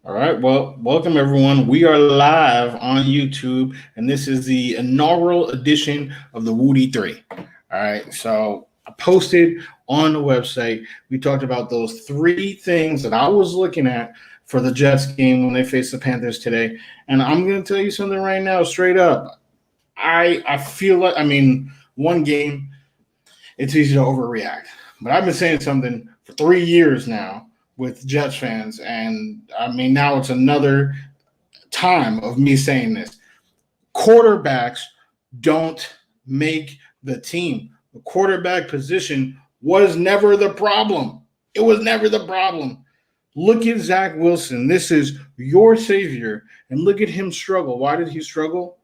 All right. Well, welcome everyone. We are live on YouTube, and this is the inaugural edition of the Wudi 3. All right. So I posted on the website, we talked about those three things that I was looking at for the Jets game when they face the Panthers today. And I'm going to tell you something right now, straight up. I feel like, one game, it's easy to overreact. But I've been saying something for 3 years now with Jets fans, and now it's another time of me saying this. Quarterbacks don't make the team. The quarterback position was never the problem. It was never the problem. Look at Zach Wilson. This is your savior, and look at him struggle. Why did he struggle?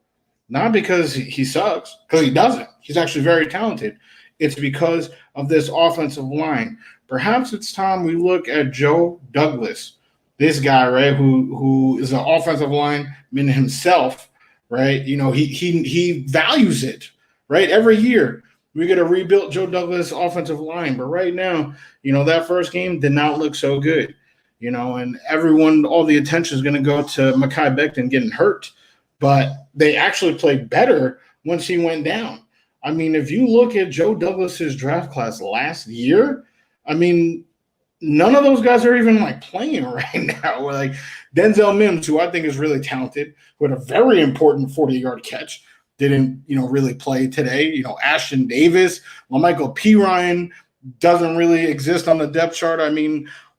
Not because he sucks, because he doesn't. He's actually very talented. It's because of this offensive line. Perhaps it's time we look at Joe Douglas, this guy, right, who is an offensive lineman himself, right? He values it, right? Every year we get a rebuilt Joe Douglas offensive line, but right now, that first game did not look so good, and all the attention is going to go to Mekhi Becton getting hurt, but they actually played better once he went down. If you look at Joe Douglas's draft class last year, none of those guys are even playing right now. We're like Denzel Mims, who I think is really talented, who had a very important 40-yard catch, didn't really play today. Ashton Davis, Michael P. Ryan doesn't really exist on the depth chart.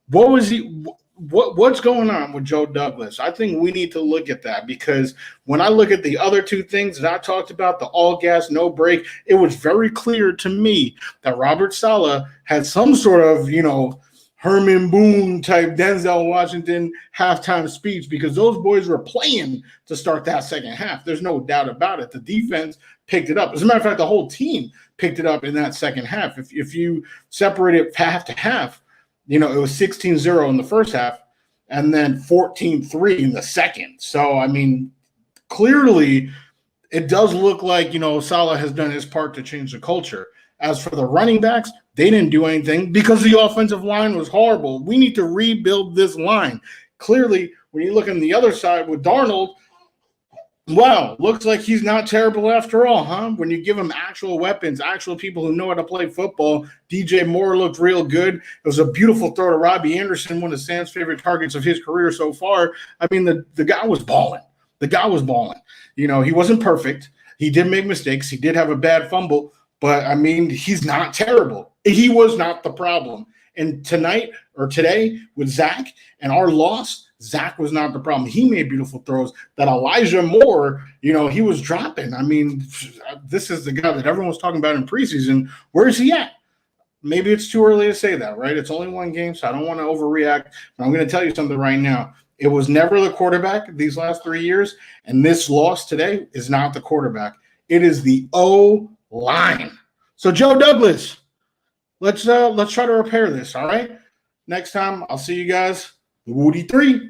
What was he? What's going on with Joe Douglas? I think we need to look at that, because when I look at the other two things that I talked about, the all gas, no break, it was very clear to me that Robert Saleh had some sort of, Herman Boone type Denzel Washington halftime speech, because those boys were playing to start that second half. There's no doubt about it. The defense picked it up. As a matter of fact, the whole team picked it up in that second half. If you separate it half to half, it was 16-0 in the first half and then 14-3 in the second. So, clearly it does look like, Saleh has done his part to change the culture. As for the running backs, they didn't do anything because the offensive line was horrible. We need to rebuild this line. Clearly, when you look on the other side with Darnold, wow, looks like he's not terrible after all, huh? When you give him actual weapons, actual people who know how to play football, DJ Moore looked real good. It was a beautiful throw to Robbie Anderson, one of Sam's favorite targets of his career so far. The guy was balling. The guy was balling. He wasn't perfect. He did make mistakes. He did have a bad fumble, but, he's not terrible. He was not the problem. And today with Zach and our loss, Zach was not the problem. He made beautiful throws that Elijah Moore, he was dropping. This is the guy that everyone was talking about in preseason. Where is he at? Maybe it's too early to say that, right? It's only one game, so I don't want to overreact. But I'm going to tell you something right now. It was never the quarterback these last 3 years, and this loss today is not the quarterback. It is the O-line. So, Joe Douglas, let's try to repair this, all right? Next time, I'll see you guys. The Wudi 3.